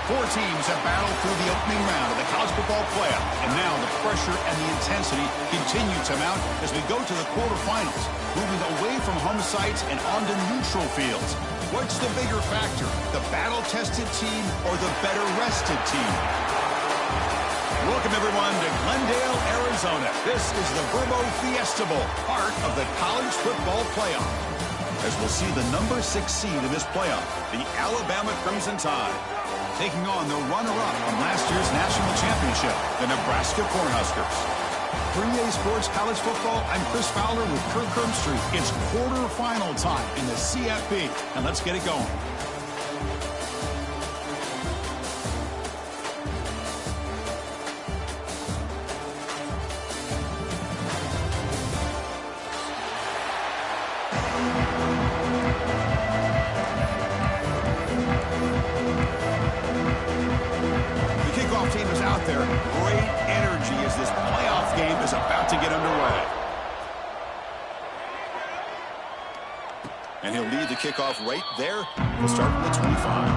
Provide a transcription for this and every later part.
Four teams have battled through the opening round of the college football playoff, and now the pressure and the intensity continue to mount as we go to the quarterfinals, moving away from home sites and onto neutral fields. What's the bigger factor, the battle-tested team or the better-rested team? Welcome, everyone, to Glendale, Arizona. This is the Verbo Fiesta Bowl, part of the college football playoff, as we'll see the number 6 seed in this playoff, the Alabama Crimson Tide, taking on the runner-up from last year's national championship, the Nebraska Cornhuskers. 3A Sports College Football, I'm Chris Fowler with Kirk Herbstreit. It's quarterfinal time in the CFB, and let's get it going. Team is out there. Great energy as this playoff game is about to get underway. And he'll lead the kickoff right there. He'll start from the 25.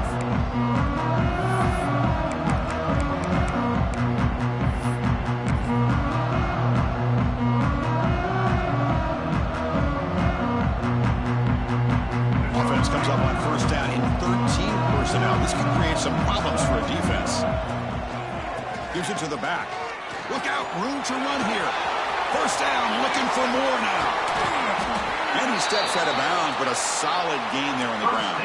Offense comes up on first down in 13 personnel. This can create some problems for a defense. Gives it to the back. Look out, room to run here. First down, looking for more now. And he steps out of bounds, but a solid gain there on the ground.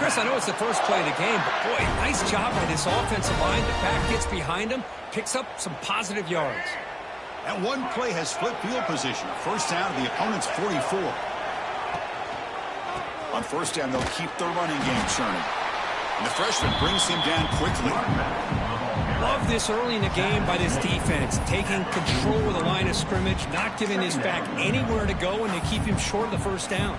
Chris, I know it's the first play of the game, but boy, nice job by this offensive line. The back gets behind him, picks up some positive yards. And one play has flipped field position. First down to the opponent's 44. On first down, they'll keep the running game churning. And the freshman brings him down quickly. Love this early in the game by this defense, taking control of the line of scrimmage, not giving his back anywhere to go, and they keep him short of the first down.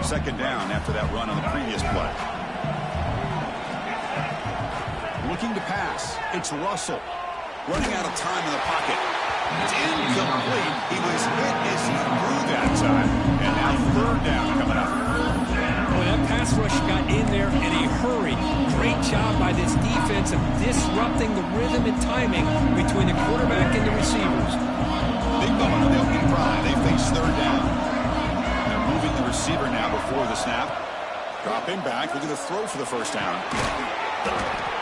Second down after that run on the previous play. Looking to pass. It's Russell. Running out of time in the pocket. It's incomplete. He was hit as he threw that time. And now third down coming up. Well, that pass rush got in there in a hurry. Great job by this defense of disrupting the rhythm and timing between the quarterback and the receivers. Big moment on the opening drive. They face third down. They're moving the receiver now before the snap. Dropping back. Looking to throw for the first down.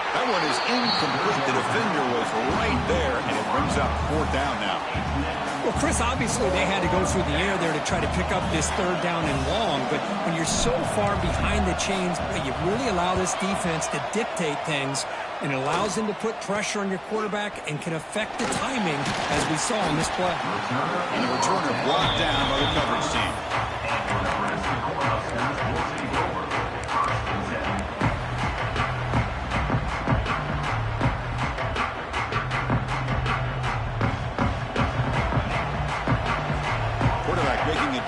That one is incomplete. The defender was right there, and it brings up fourth down now. Well, Chris, obviously they had to go through the air there to try to pick up this third down and long, but when you're so far behind the chains, you really allow this defense to dictate things, and it allows them to put pressure on your quarterback and can affect the timing, as we saw in this play. And the returner brought down by the coverage team.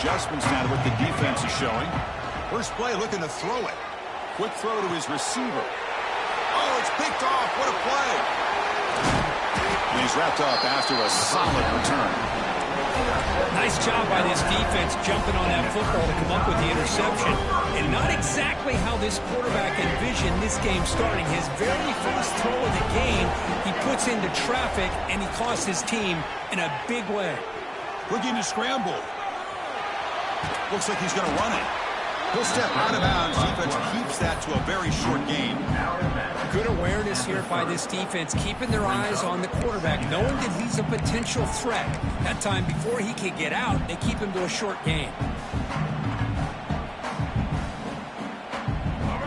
Adjustments now to what the defense is showing. First play looking to throw it. Quick throw to his receiver. Oh, it's picked off. What a play. And he's wrapped up after a solid return. Nice job by this defense jumping on that football to come up with the interception. And not exactly how this quarterback envisioned this game starting. His very first throw of the game, he puts into traffic, and he cost his team in a big way. Looking to scramble. Looks like he's going to run it. He'll step out of bounds. Defense keeps that to a very short gain. Good awareness here by this defense, keeping their eyes on the quarterback, knowing that he's a potential threat. That time, before he can get out, they keep him to a short gain.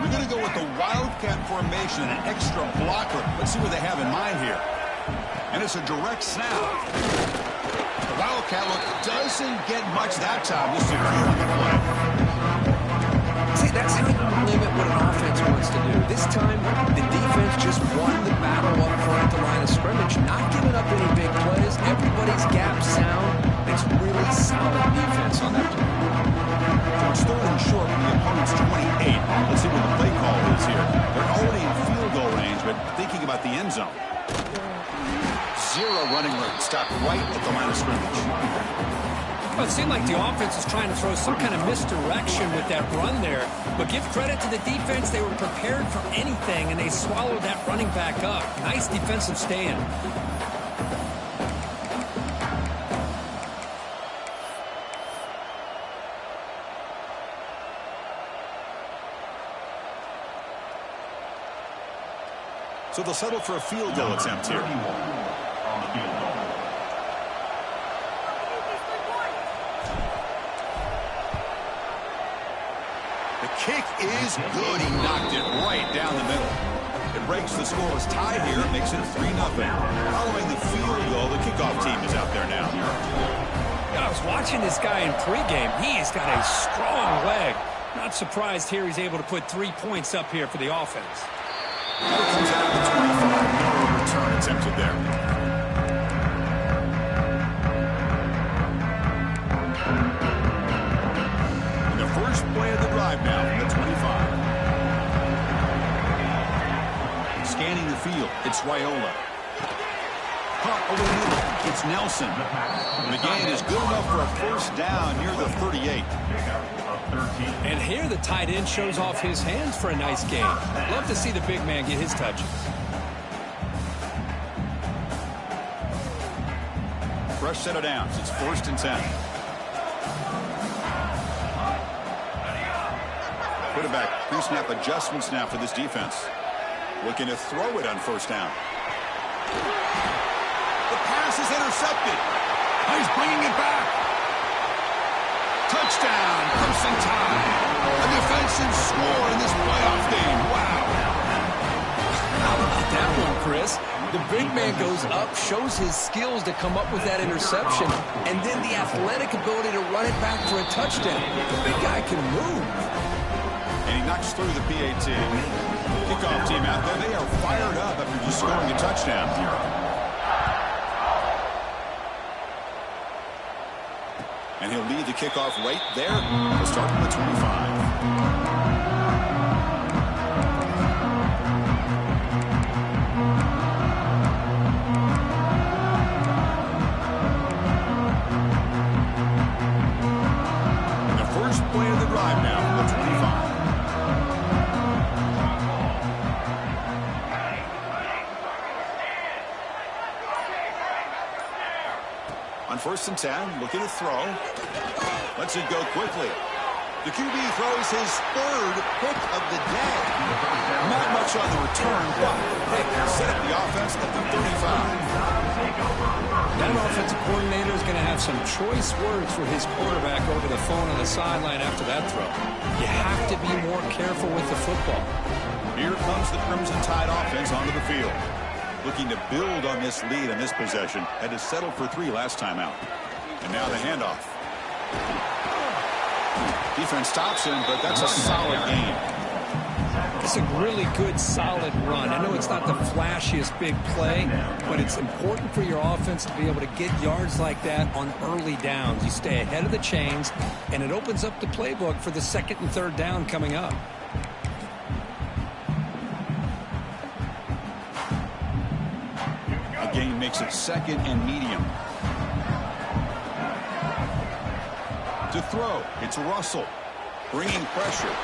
We're going to go with the Wildcat formation, an extra blocker. Let's see what they have in mind here. And it's a direct snap. The Wildcat look doesn't get much that time. This is a beautiful play. See, that's how you limit what an offense wants to do. This time, the defense just won the battle up front at the line of scrimmage, not giving up any big plays. Everybody's gap sound. It's really solid defense on that play. So it's third and short from the opponent's 28. Let's see what the play call is here. They're already in field goal range, but thinking about the end zone. Zero running room. Stop right at the line of scrimmage. Well, it seemed like the offense was trying to throw some kind of misdirection with that run there. But give credit to the defense. They were prepared for anything, and they swallowed that running back up. Nice defensive stand. So they'll settle for a field goal attempt here. The kick is good. He knocked it right down the middle. It breaks the scoreless tie here. It makes it 3-0. Following the field goal, the kickoff team is out there now. I was watching this guy in pregame. He's got a strong leg. Not surprised here he's able to put 3 points up here for the offense. Comes out of the 25. Return attempted there. And the first play of the drive now from the 25. Scanning the field, it's Raiola. Caught over the middle, it's Nelson. And the gain is good enough for a first down near the 38. And here the tight end shows off his hands for a nice gain. Love to see the big man get his touches. Fresh set of downs. It's 1st and 10. Quarterback pre-snap adjustments now for this defense. Looking to throw it on first down. The pass is intercepted. He's bringing it back. Touchdown, Ncaa. A defensive score in this playoff game. Wow. How about that one, Chris? The big man goes up, shows his skills to come up with that interception, and then the athletic ability to run it back for a touchdown. The big guy can move. And he knocks through the PAT. Kickoff team out there, they are fired up after just scoring a touchdown. And he'll lead the kickoff right there. We'll start from the 25. Play of the drive now from the 25. On 1st and 10, looking to throw. Lets it go quickly. The QB throws his 3rd pick of the day. Not much on the return, but they set up the offense at the 35. That offensive coordinator is going to have some choice words for his quarterback over the phone on the sideline after that throw. You have to be more careful with the football. Here comes the Crimson Tide offense onto the field. Looking to build on this lead in this possession. Had to settle for 3 last time out. And now the handoff. Defense stops him, but that's a solid game. It's a really good, solid run. I know it's not the flashiest big play, but it's important for your offense to be able to get yards like that on early downs. You stay ahead of the chains, and it opens up the playbook for the 2nd and 3rd down coming up. A gain makes it 2nd and medium. To throw, it's Russell. Bringing pressure.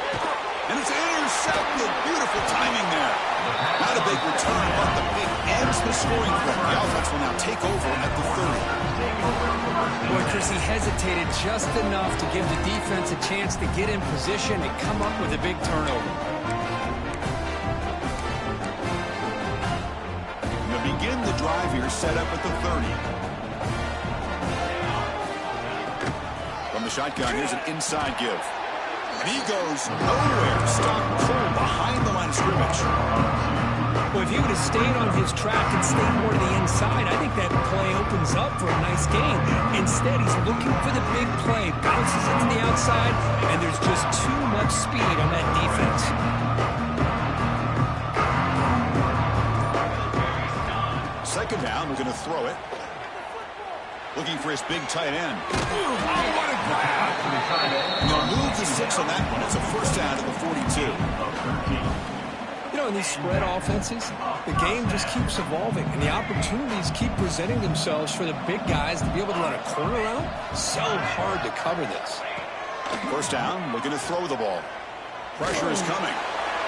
And it's intercepted. Beautiful timing there. Not a big return, but the pick ends the scoring play. The offense will now take over at the 30. Boy, Chris, he hesitated just enough to give the defense a chance to get in position and come up with a big turnover. To begin the drive here, set up at the 30. From the shotgun, here's an inside give. And he goes nowhere. Stop cold behind the line of scrimmage. Well, if he would have stayed on his track and stayed more to the inside, I think that play opens up for a nice gain. Instead, he's looking for the big play, bounces it to the outside, and there's just too much speed on that defense. Second down, we're going to throw it. Looking for his big tight end. Oh, what a grab! They'll move to 6 on that one. It's a first down to the 42. You know, in these spread offenses, the game just keeps evolving, and the opportunities keep presenting themselves for the big guys to be able to run a corner route. So hard to cover this. First down, looking to throw the ball. Pressure is coming.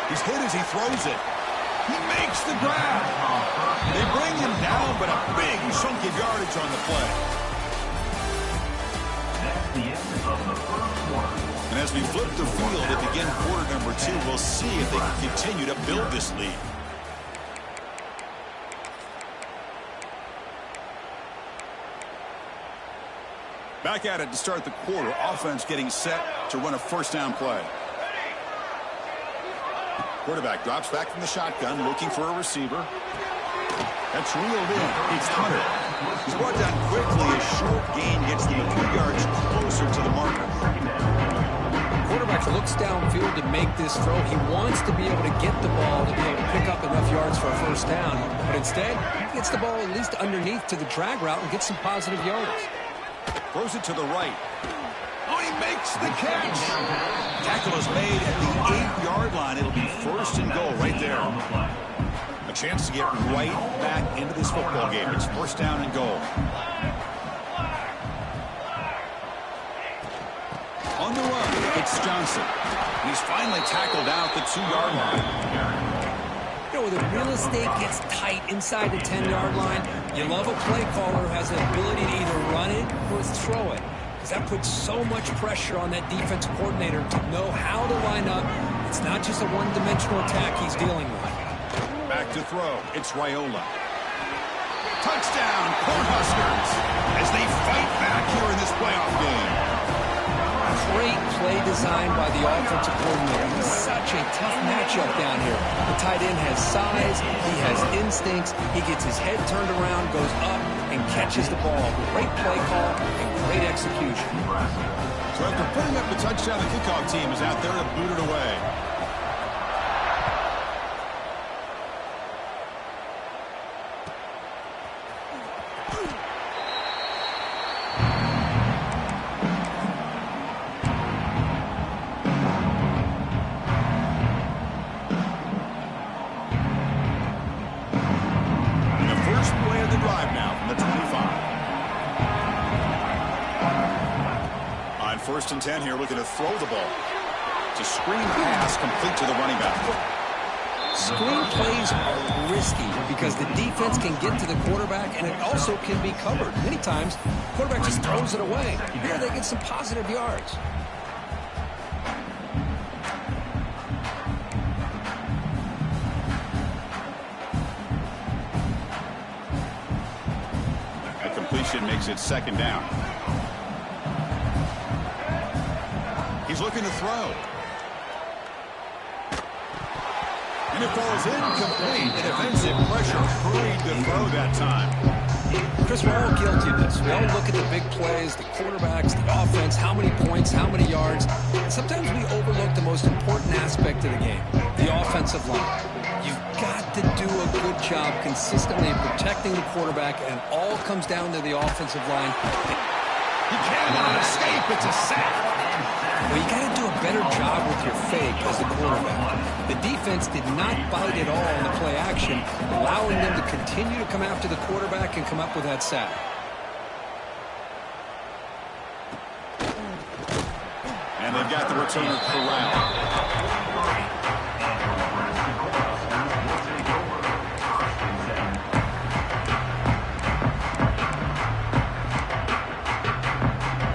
He's hit as he throws it. He makes the grab. They bring him down, but a big chunk of yardage on the play. And as we flip the field to begin quarter number 2, we'll see if they can continue to build this lead. Back at it to start the quarter. Offense getting set to run a first down play. Quarterback drops back from the shotgun, looking for a receiver. That's reeled in. It's Hunter. He's brought down quickly. A short gain gets them a few yards closer to the marker. Quarterback looks downfield to make this throw. He wants to be able to get the ball to be able to pick up enough yards for a first down. But instead, he gets the ball at least underneath to the drag route and gets some positive yards. Throws it to the right. Oh, he makes the catch. Tackle is made at the 8-yard line. It'll be first and goal right there. A chance to get right back into this football game. It's first down and goal. On the run, it's Johnson. He's finally tackled down at the 2-yard line. You know, when the real estate gets tight inside the 10-yard line, you love a play caller who has the ability to either run it or throw it. Because that puts so much pressure on that defense coordinator to know how to line up. It's not just a one-dimensional attack he's dealing with. Back to throw. It's Raiola. Touchdown, Cornhuskers, as they fight back here in this playoff game. Great play design by the offensive coordinator. He's such a tough matchup down here. The tight end has size, he has instincts, he gets his head turned around, goes up, and catches the ball. Great play call and great execution. So after putting up the touchdown, the kickoff team is out there to boot it away. First and 10 here, looking to throw the ball. It's a screen pass complete to the running back. Screen plays are risky because the defense can get to the quarterback and it also can be covered. Many times, the quarterback just throws it away. Here they get some positive yards. A completion makes it second down. He's looking to throw. And it falls incomplete. A defensive pressure hurried to throw that time. Chris, we're all guilty of this. We all look at the big plays, the quarterbacks, the offense, how many points, how many yards. And sometimes we overlook the most important aspect of the game, the offensive line. You've got to do a good job consistently of protecting the quarterback, and it all comes down to the offensive line. He cannot escape. It's a sack. Well, you got to do a better job with your fake as the quarterback. The defense did not bite at all in the play action, allowing them to continue to come after the quarterback and come up with that sack. They've got the returner corralled.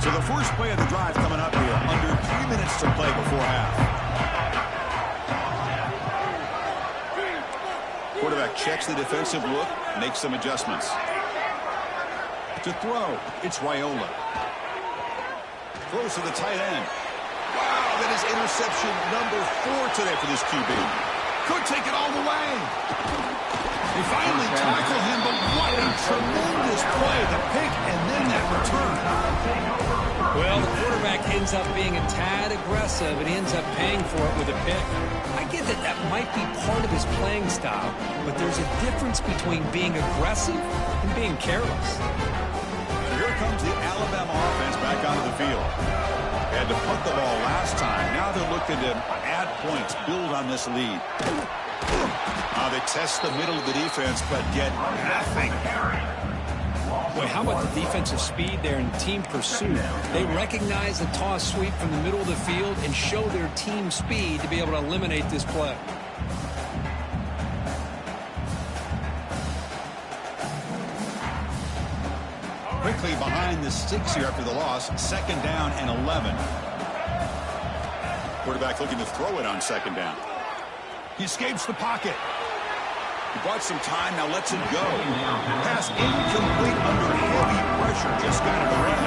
So the first play of the drive coming up here. Under 3 minutes to play before half. Quarterback checks the defensive look, makes some adjustments. To throw, it's Raiola. Throws to the tight end. Wow, that is interception number 4 today for this QB. Could take it all the way. They finally tackle him, but what a tremendous play. The pick and then that return. Well, the quarterback ends up being a tad aggressive and ends up paying for it with a pick. I get that that might be part of his playing style, but there's a difference between being aggressive and being careless. Here comes the Alabama offense back onto the field. They had to punt the ball last time. Now they're looking to add points, build on this lead. They test the middle of the defense, but get nothing. Boy, how about the defensive speed there in team pursuit? They recognize the toss sweep from the middle of the field and show their team speed to be able to eliminate this play. Quickly behind the sticks here after the loss. 2nd down and 11. Quarterback looking to throw it on 2nd down. He escapes the pocket. He bought some time, now lets it go. Pass incomplete under heavy pressure. Just got it away.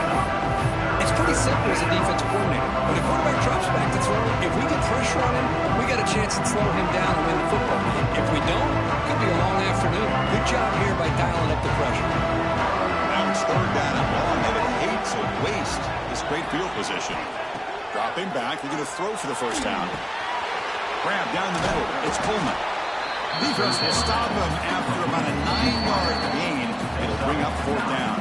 It's pretty simple as a defensive coordinator. When the quarterback drops back to throw, if we get pressure on him, we got a chance to slow him down and win the football game. If we don't, it could be a long afternoon. Good job here by dialing up the pressure. Now it's 3rd down and long. They would hate to waste this great field position. Dropping back, they're going to throw for the 1st down. Grab down the middle. It's Coleman. Defense will stop him after about a 9-yard gain. It'll bring up 4th down.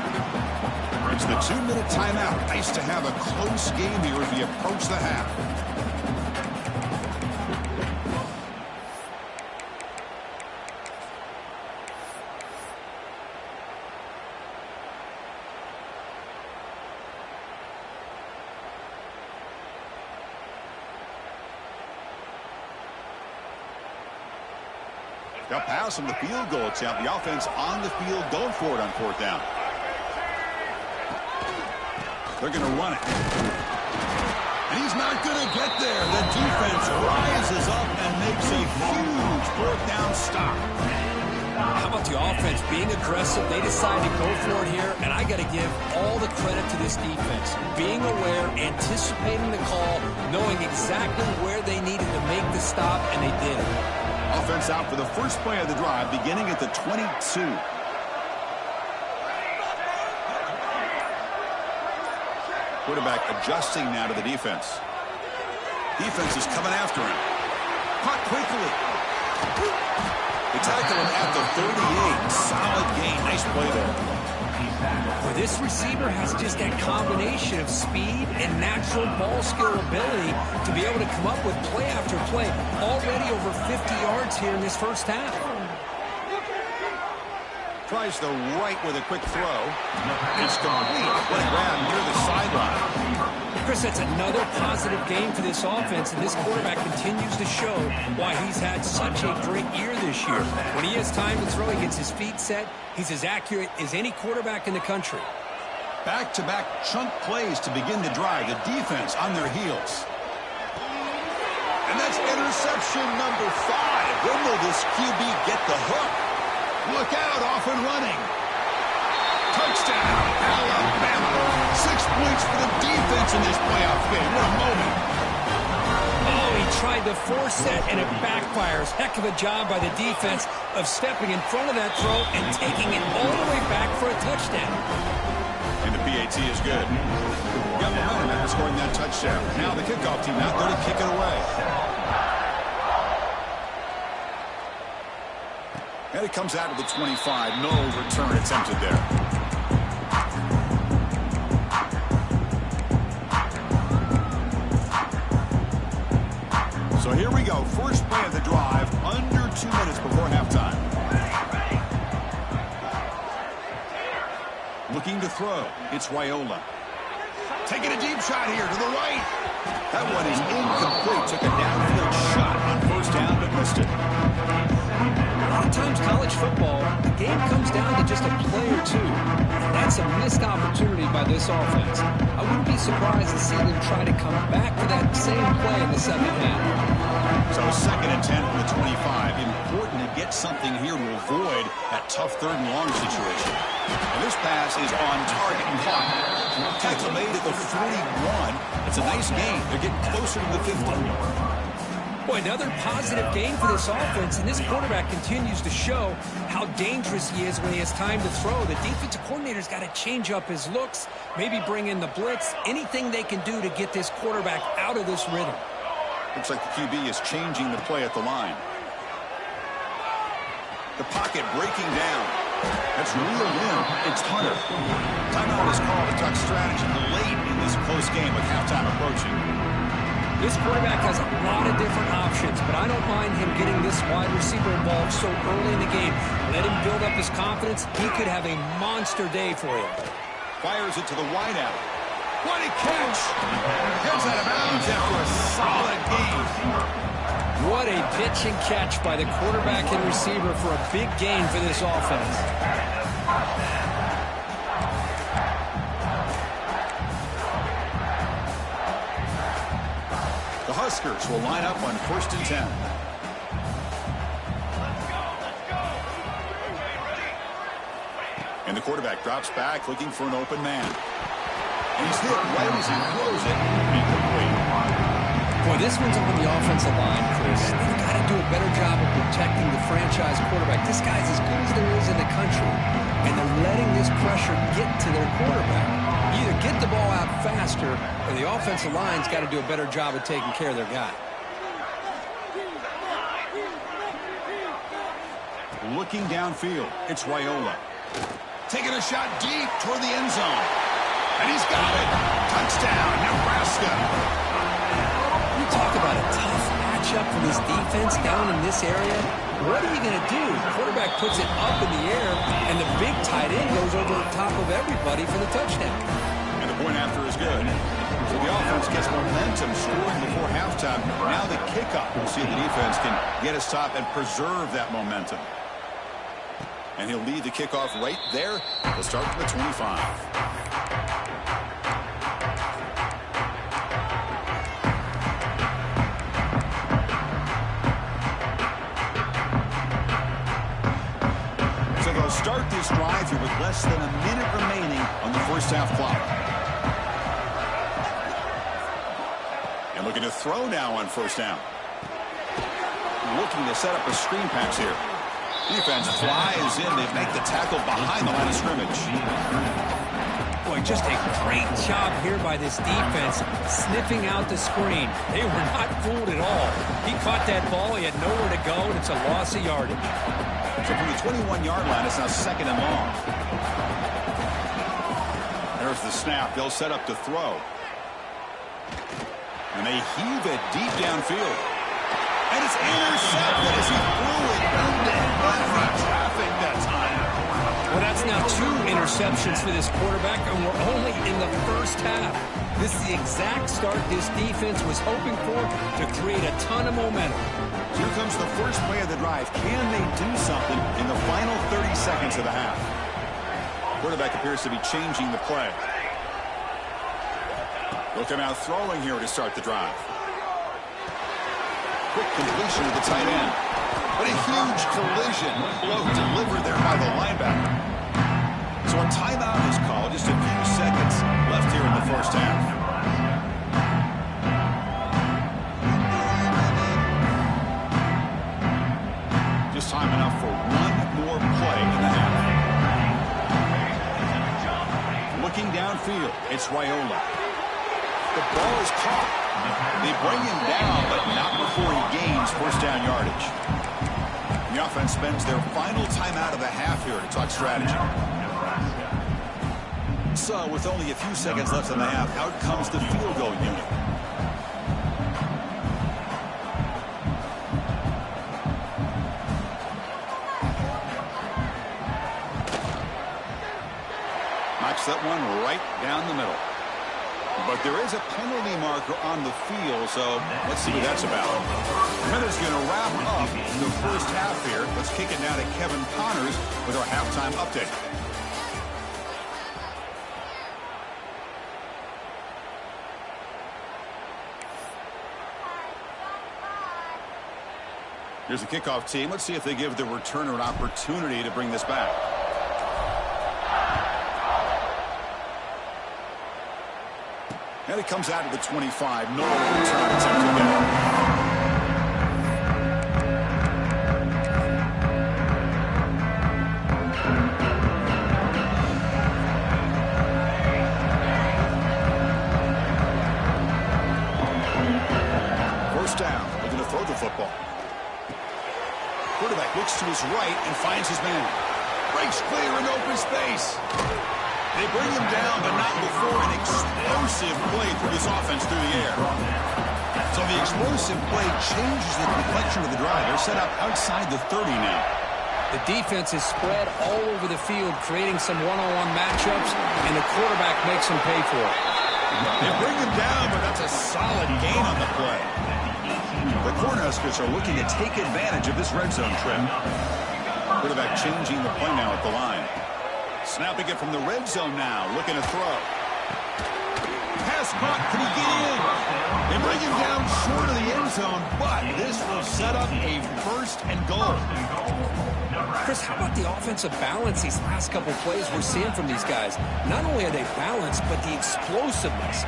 It's the 2-minute timeout. Nice to have a close game here as we approach the half. Got pass on the field goal attempt. The offense on the field going for it on 4th down. They're going to run it. And he's not going to get there. The defense rises up and makes a huge 4th down stop. How about the offense being aggressive? They decide to go for it here, and I got to give all the credit to this defense. Being aware, anticipating the call, knowing exactly where they needed to make the stop, and they did it. Offense out for the first play of the drive, beginning at the 22. Quarterback adjusting now to the defense. Defense is coming after him. Caught quickly. They tackle him at the 38. Solid gain. Nice play there. Well, this receiver has just that combination of speed and natural ball skill ability to be able to come up with play after play. Already over 50 yards here in this 1st half. Tries the right with a quick throw. It's complete. What a grab near the sideline. Chris, that's another positive game for this offense, and this quarterback continues to show why he's had such a great year this year. When he has time to throw, he gets his feet set. He's as accurate as any quarterback in the country. Back-to-back chunk plays to begin the drive. The defense on their heels. And that's interception number 5. When will this QB get the hook? Look out, off and running. Touchdown, Alabama. 6 points for the defense in this playoff game. What a moment. Oh, he tried to force that, and it backfires. Heck of a job by the defense of stepping in front of that throw and taking it all the way back for a touchdown. And the PAT is good. Got momentum after scoring that touchdown. Now the kickoff team out there to kick it away. And it comes out of the 25. No return attempted there. So here we go. First play of the drive. Under 2 minutes before halftime. Looking to throw. It's Raiola. Taking a deep shot here to the right. That one is incomplete. Took a downfield shot on first down, but missed it. A lot of times college football, the game comes down to just a play or two. And that's a missed opportunity by this offense. I wouldn't be surprised to see them try to come back to that same play in the second half. So 2nd and 10 from the 25. Important to get something here to avoid that tough 3rd and long situation. And this pass is on target and caught. Tackle made at the 41. It's a nice gain. They're getting closer to the 50. Boy, another positive game for this offense, and this quarterback continues to show how dangerous he is when he has time to throw. The defensive coordinator's got to change up his looks, maybe bring in the blitz, anything they can do to get this quarterback out of this rhythm. Looks like the QB is changing the play at the line. The pocket breaking down. That's reeled in. It's Hunter. Timeout is called to talk strategy late in this close game with halftime approaching. This quarterback has a lot of different options, but I don't mind him getting this wide receiver involved so early in the game. Let him build up his confidence. He could have a monster day for you. Fires it to the wideout. What a catch! Heads out of bounds after a solid game. What a pitch and catch by the quarterback and receiver for a big gain for this offense. The Huskers will line up on 1st and 10. And the quarterback drops back looking for an open man. And he's hit right as he throws it. Incomplete. Boy, this one's on the offensive line, Chris. They've got to do a better job of protecting the franchise quarterback. This guy's as good as there is in the country. And they're letting this pressure get to their quarterback. Either get the ball out faster, or the offensive line's got to do a better job of taking care of their guy. Looking downfield, it's Raiola. Taking a shot deep toward the end zone. And he's got it. Touchdown, Nebraska. You talk about a tough matchup for this defense down in this area. What are you going to do? The quarterback puts it up in the air, and the big tight end goes over the top of everybody for the touchdown. And the point after is good. So the offense gets momentum scoring before halftime. Now the kickoff. We'll see if the defense can get a stop and preserve that momentum. And he'll lead the kickoff right there. He'll start from the 25. Start this drive here with less than a minute remaining on the first half clock. And looking to throw now on first down. Looking to set up a screen pass here. Defense flies in. They make the tackle behind the line of scrimmage. Boy, just a great job here by this defense, sniffing out the screen. They were not fooled at all. He caught that ball. He had nowhere to go, and it's a loss of yardage. So from the 21-yard line, it's now 2nd and long. There's the snap. They'll set up to throw. And they heave it deep downfield. And it's intercepted as he threw it into heavy traffic that time. Well, that's now 2 interceptions for this quarterback, and we're only in the first half. This is the exact start this defense was hoping for to create a ton of momentum. Here comes the first play of the drive. Can they do something in the final 30 seconds of the half? Quarterback appears to be changing the play. Looking out throwing here to start the drive. Quick completion to the tight end. But a huge collision. Blow delivered there by the linebacker. So a timeout is called. Just a few seconds left here in the first half. Just time enough for one more play in the half. Looking downfield, it's Raiola. The ball is caught. They bring him down, but not before he gains first down yardage. The offense spends their final timeout of the half here to talk strategy. So, with only a few seconds left in the half, out comes the field goal unit. Knocks that one right down the middle. But there is a penalty marker on the field, so let's see what that's about. And that's going to wrap up the first half here. Let's kick it now to Kevin Connors with our halftime update. Here's the kickoff team. Let's see if they give the returner an opportunity to bring this back. And it comes out to the 25. No return attempt again. First down. Looking to throw the football. Quarterback looks to his right and finds his man. Breaks clear in open space. They bring him down, but not before an explosive play through this offense through the air. So the explosive play changes the complexion of the drive. They're set up outside the 30 now. The defense is spread all over the field, creating some one-on-one matchups, and the quarterback makes them pay for it. They bring him down, but that's a solid gain on the play. The Cornhuskers are looking to take advantage of this red zone trip. Quarterback changing the play now at the line. Snapping it from the red zone now, looking to throw. Pass caught, can he get in? They bring him down short of the end zone, but this will set up a first and goal. Chris, how about the offensive balance these last couple plays we're seeing from these guys? Not only are they balanced, but the explosiveness.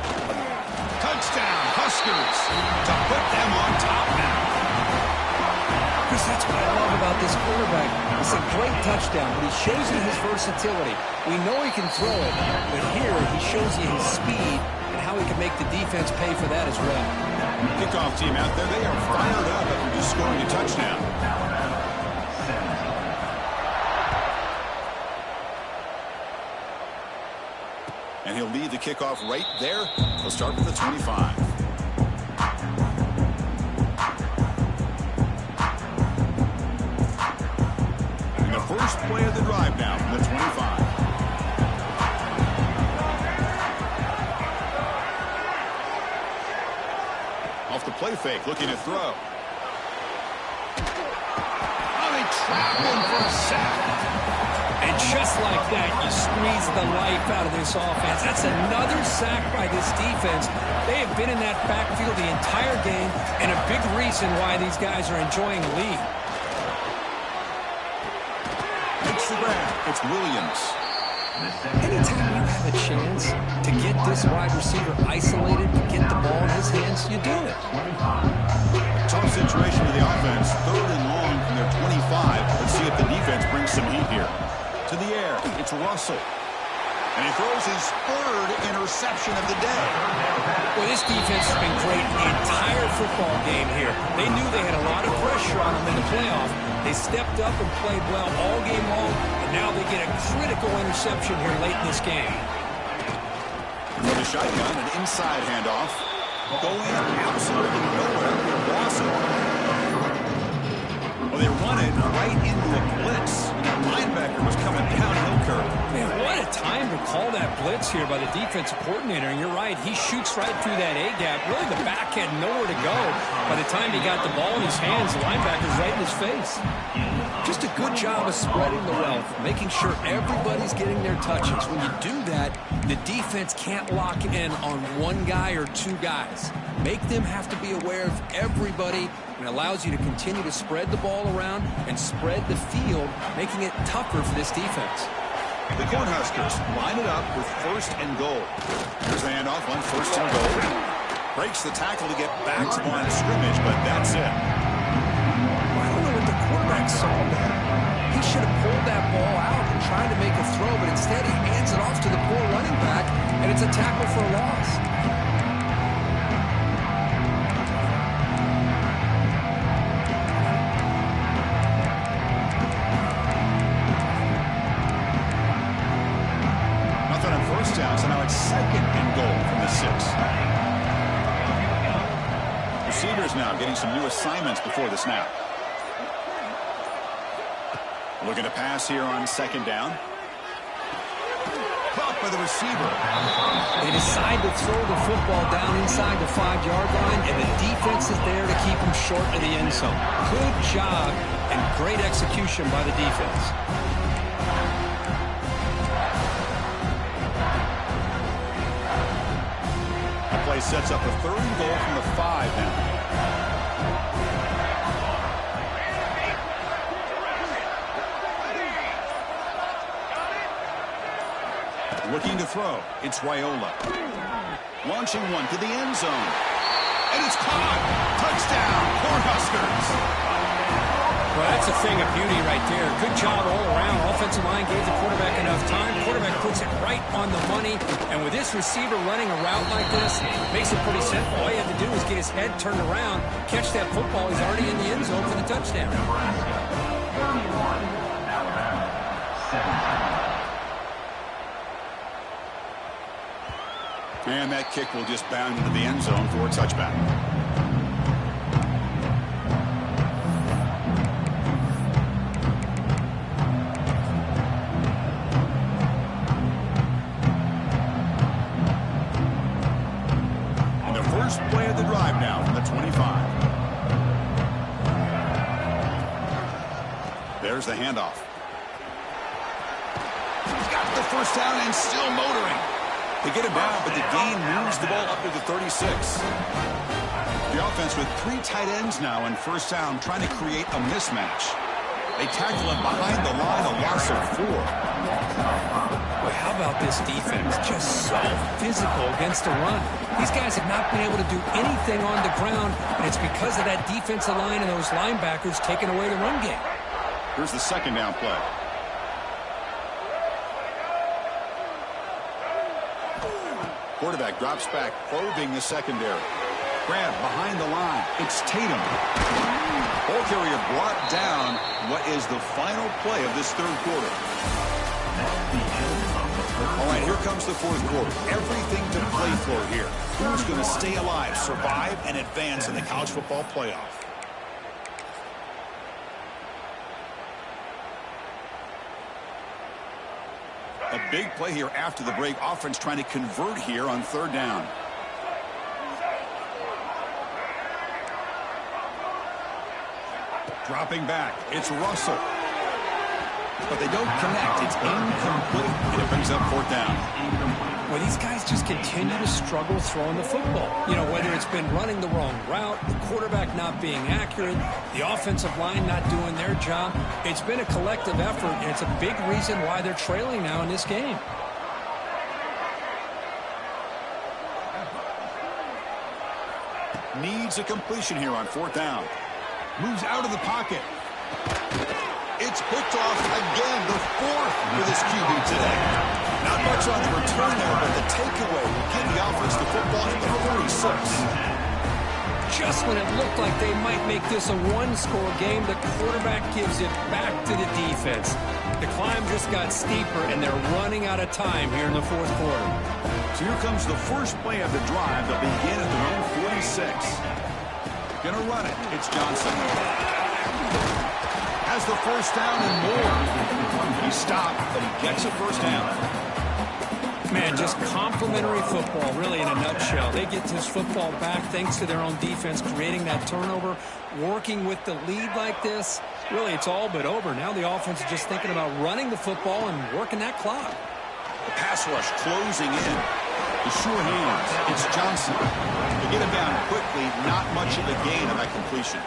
Touchdown, Huskers, to put them on top now. Chris, that's what I love about this quarterback. It's a great touchdown, but he shows you his versatility. We know he can throw it, but here he shows you his speed and how he can make the defense pay for that as well. Kickoff team out there, they are fired up after just scoring a touchdown. And he'll lead the kickoff right there. He'll start with the 25. And the first play of the drive now from the 25. Off the play fake, looking to throw. Oh, they trap him for a sack. And just like that, you squeeze the life out of this offense. That's another sack by this defense. They have been in that backfield the entire game, and a big reason why these guys are enjoying the lead. Makes the grab. It's Williams. Anytime you have a chance to get this wide receiver isolated, to get the ball in his hands, you do it. Tough situation for the offense. 3rd and long from their 25. Let's see if the defense brings some heat here. To the air, it's Russell. And he throws his 3rd interception of the day. Well, this defense has been great the entire football game here. They knew they had a lot of pressure on them in the playoff. They stepped up and played well all game long, and now they get a critical interception here late in this game. Another shotgun, an inside handoff. Going absolutely nowhere with Russell. Well, they run it right into a blitz. That linebacker was coming downhill curve. Man, what a time to call that blitz here by the defensive coordinator. And you're right, he shoots right through that A-gap. Really, the back had nowhere to go. By the time he got the ball in his hands, the linebacker's right in his face. Just a good job of spreading the wealth, making sure everybody's getting their touches. When you do that, the defense can't lock in on one guy or two guys. Make them have to be aware of everybody, and allows you to continue to spread the ball around and spread the field, making it tougher for this defense. The Cornhuskers line it up with 1st and goal. Here's the handoff on 1st and goal. Breaks the tackle to get back to the line of scrimmage, but that's it. I don't know what the quarterback saw there. He should have pulled that ball out and tried to make a throw, but instead he hands it off to the poor running back, and it's a tackle for a loss. Nothing on 1st down, so now it's 2nd and goal from the 6. Receivers now getting some new assignments before the snap. Looking to pass here on 2nd down. Caught by the receiver. They decide to throw the football down inside the 5-yard line, and the defense is there to keep them short of the end zone. Good job and great execution by the defense. The play sets up a 3rd and goal from the 5 now. Looking to throw. It's Raiola. Launching one to the end zone. And it's caught. Touchdown, Cornhuskers. Well, that's a thing of beauty right there. Good job all around. Offensive line gave the quarterback enough time. Quarterback puts it right on the money. And with this receiver running a route like this, it makes it pretty simple. All you have to do is get his head turned around, catch that football. He's already in the end zone for the touchdown. And that kick will just bound into the end zone for a touchback. And the first play of the drive now from the 25. There's the handoff. He's got the first down and still motoring. They get him down, but the gain moves the ball up to the 36. The offense with 3 tight ends now in first down, trying to create a mismatch. They tackle him behind the line, a loss of 4. Boy, how about this defense? Just so physical against the run. These guys have not been able to do anything on the ground, and it's because of that defensive line and those linebackers taking away the run game. Here's the 2nd down play. Quarterback drops back, probing the secondary. Grab behind the line. It's Tatum. Ball carrier brought down. What is the final play of this 3rd quarter? All right, here comes the 4th quarter. Everything to play for here. Who's going to stay alive, survive, and advance in the college football playoff? A big play here after the break. Offense trying to convert here on 3rd down. Dropping back. It's Russell. But they don't connect. It's incomplete. And it brings up 4th down. Well, these guys just continue to struggle throwing the football. You know, whether it's been running the wrong route, the quarterback not being accurate, the offensive line not doing their job. It's been a collective effort, and it's a big reason why they're trailing now in this game. Needs a completion here on 4th down. Moves out of the pocket. It's picked off again, the 4th for this QB today. Not much on the return there, but the takeaway will give the offense the football at the 46. Just when it looked like they might make this a 1-score game, the quarterback gives it back to the defense. The climb just got steeper, and they're running out of time here in the 4th quarter. So here comes the first play of the drive. They'll begin at their own 46. Gonna run it. It's Johnson. Has the first down and more. He stopped, but he gets a first down. Man, just complimentary football, really, in a nutshell. They get this football back thanks to their own defense, creating that turnover, working with the lead like this. Really, it's all but over. Now the offense is just thinking about running the football and working that clock. The pass rush closing in. The sure hands. It's Johnson. They get him down quickly. Not much of a gain on that completion.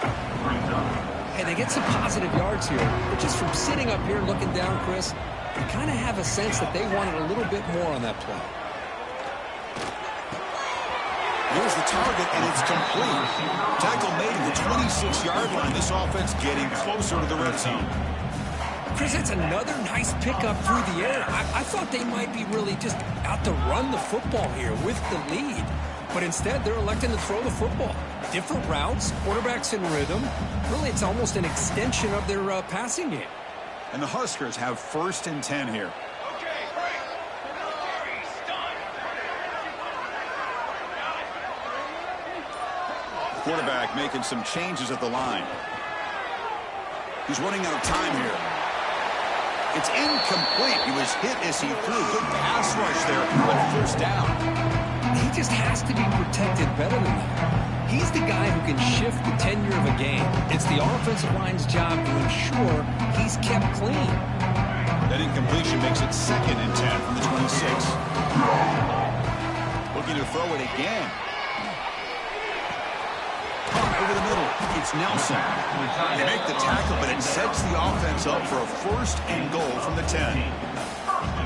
Hey, they get some positive yards here, but just from sitting up here looking down, Chris, you kind of have a sense that they wanted a little bit more on that play. Here's the target, and it's complete. Tackle made at the 26-yard line. This offense getting closer to the red zone. Chris, that's another nice pickup through the air. I thought they might be really just out to run the football here with the lead. But instead, they're electing to throw the football. Different routes, quarterbacks in rhythm. Really, it's almost an extension of their passing game. And the Huskers have 1st and 10 here. The quarterback making some changes at the line. He's running out of time here. It's incomplete. He was hit as he threw. Good pass rush there on first down. He just has to be protected better than that. He's the guy who can shift the tenure of a game. It's the offensive line's job to ensure he's kept clean. That incompletion makes it 2nd and 10 from the 26. Looking to throw it again. Over the middle, it's Nelson. They make the tackle, but it sets the offense up for a 1st and goal from the 10.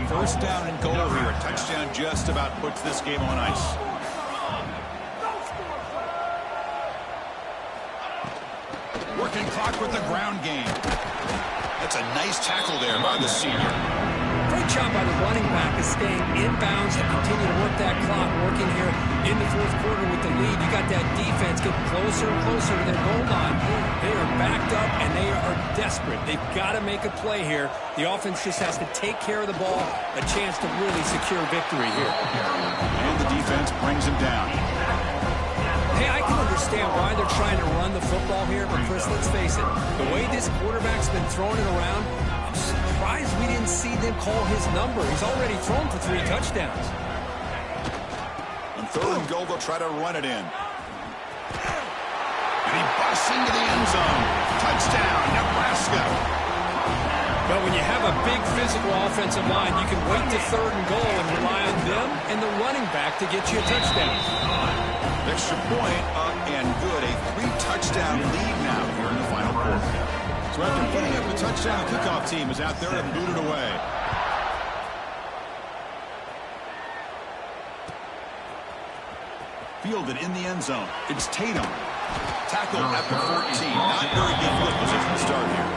1st down and goal here. A touchdown just about puts this game on ice. Working clock with the ground game. That's a nice tackle there by the senior. Great job by the running back of staying inbounds to continue to work that clock, working here in the 4th quarter with the lead. You got that defense getting closer and closer to their goal line. They are backed up, and they are desperate. They've got to make a play here. The offense just has to take care of the ball, a chance to really secure victory here. And the defense brings him down. Hey, I can understand why they're trying to run the football here, but Chris, let's face it, the way this quarterback's been throwing it around, I'm surprised we didn't see them call his number. He's already thrown for 3 touchdowns. On 3rd and goal, they'll try to run it in. And he busts into the end zone. Touchdown, Nebraska. But when you have a big physical offensive line, you can wait to 3rd and goal and rely on them and the running back to get you a touchdown. Extra point up and good. A 3-touchdown lead now here in the final quarter. So after putting up a touchdown, the kickoff team is out there to boot it away. Fielded in the end zone. It's Tatum. Tackle at the 14. Not very good field position to start here.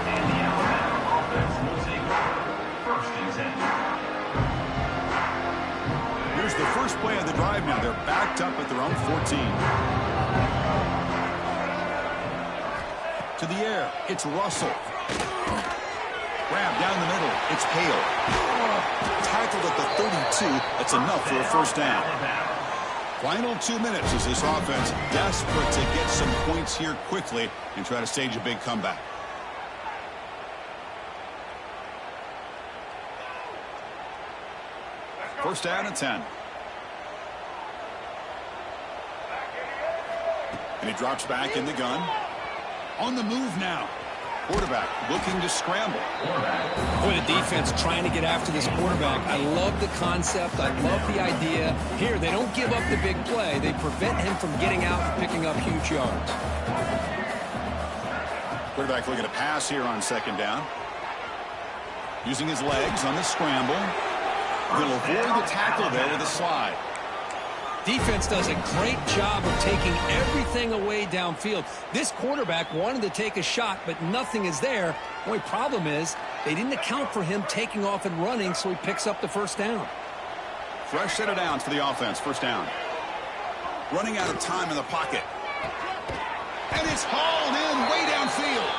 Here's the first play of the drive now. They're backed up at their own 14. To the air, it's Russell. Grab down the middle, it's Hale. Tackled at the 32, that's enough for a 1st down. Final 2 minutes as this offense desperate to get some points here quickly and try to stage a big comeback. First down and 10. And he drops back in the gun. On the move now. Quarterback looking to scramble. Boy, the defense trying to get after this quarterback. I love the concept. I love the idea. Here, they don't give up the big play. They prevent him from getting out and picking up huge yards. Quarterback looking to pass here on 2nd down. Using his legs on the scramble. He'll avoid the tackle there with a slide. Defense does a great job of taking everything away downfield. This quarterback wanted to take a shot, but nothing is there. The only problem is they didn't account for him taking off and running, so he picks up the 1st down. Fresh set of downs for the offense. 1st down. Running out of time in the pocket. And it's hauled in way downfield.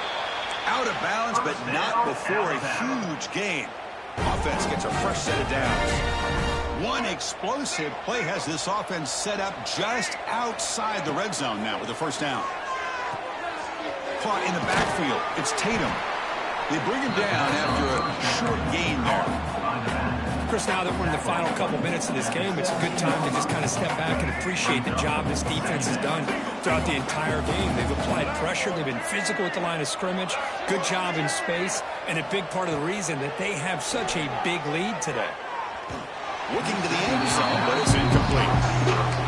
Out of bounds, but not before a huge gain. Offense gets a fresh set of downs. One explosive play has this offense set up just outside the red zone now with the 1st down. Caught in the backfield. It's Tatum. They bring him down after a short gain there. Chris, now that we're in the final couple minutes of this game, it's a good time to just kind of step back and appreciate the job this defense has done throughout the entire game. They've applied pressure. They've been physical at the line of scrimmage. Good job in space. And a big part of the reason that they have such a big lead today. Looking to the end zone, but it's incomplete.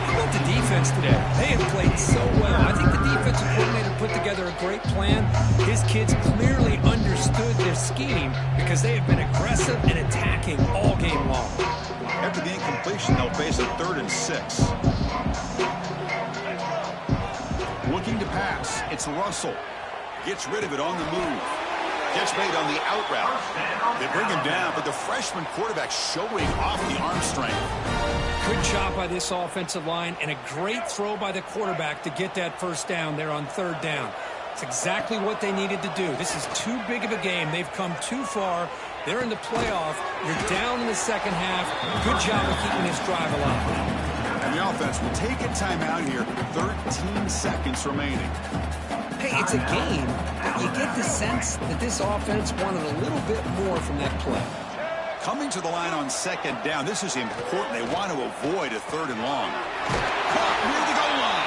How about the defense today? They have played so well. I think the defensive coordinator put together a great plan. His kids clearly understood their scheme because they have been aggressive and attacking all game long. After the incompletion, they'll face a 3rd and 6. Looking to pass. It's Russell. Gets rid of it on the move. Gets made on the out route. They bring him down, but the freshman quarterback showing off the arm strength. Good job by this offensive line and a great throw by the quarterback to get that 1st down there on 3rd down. It's exactly what they needed to do. This is too big of a game. They've come too far. They're in the playoff. You're down in the 2nd half. Good job of keeping this drive alive. And the offense will take a timeout here. 13 seconds remaining. Okay, it's a game, but you get the sense that this offense wanted a little bit more from that play. Coming to the line on second down, this is important. They want to avoid a third and long. Caught near the goal line.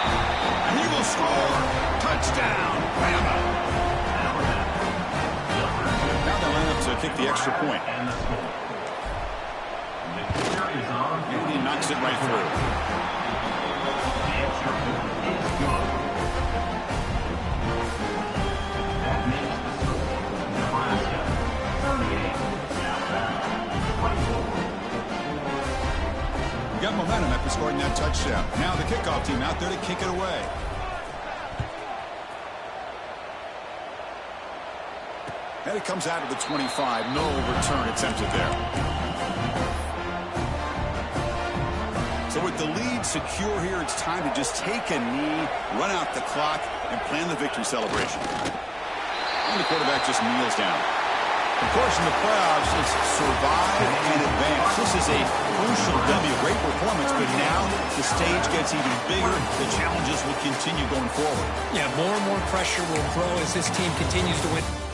And he will score. Touchdown, Bama. Now they line up to kick the extra point. And he knocks it right through. Got momentum after scoring that touchdown. Now the kickoff team out there to kick it away. And it comes out of the 25. No return attempted there. So with the lead secure here, it's time to just take a knee, run out the clock, and plan the victory celebration. And the quarterback just kneels down. Of course, in the playoffs, it's survive and advance. This is a crucial W. Great performance, but now the stage gets even bigger. The challenges will continue going forward. Yeah, more and more pressure will grow as this team continues to win.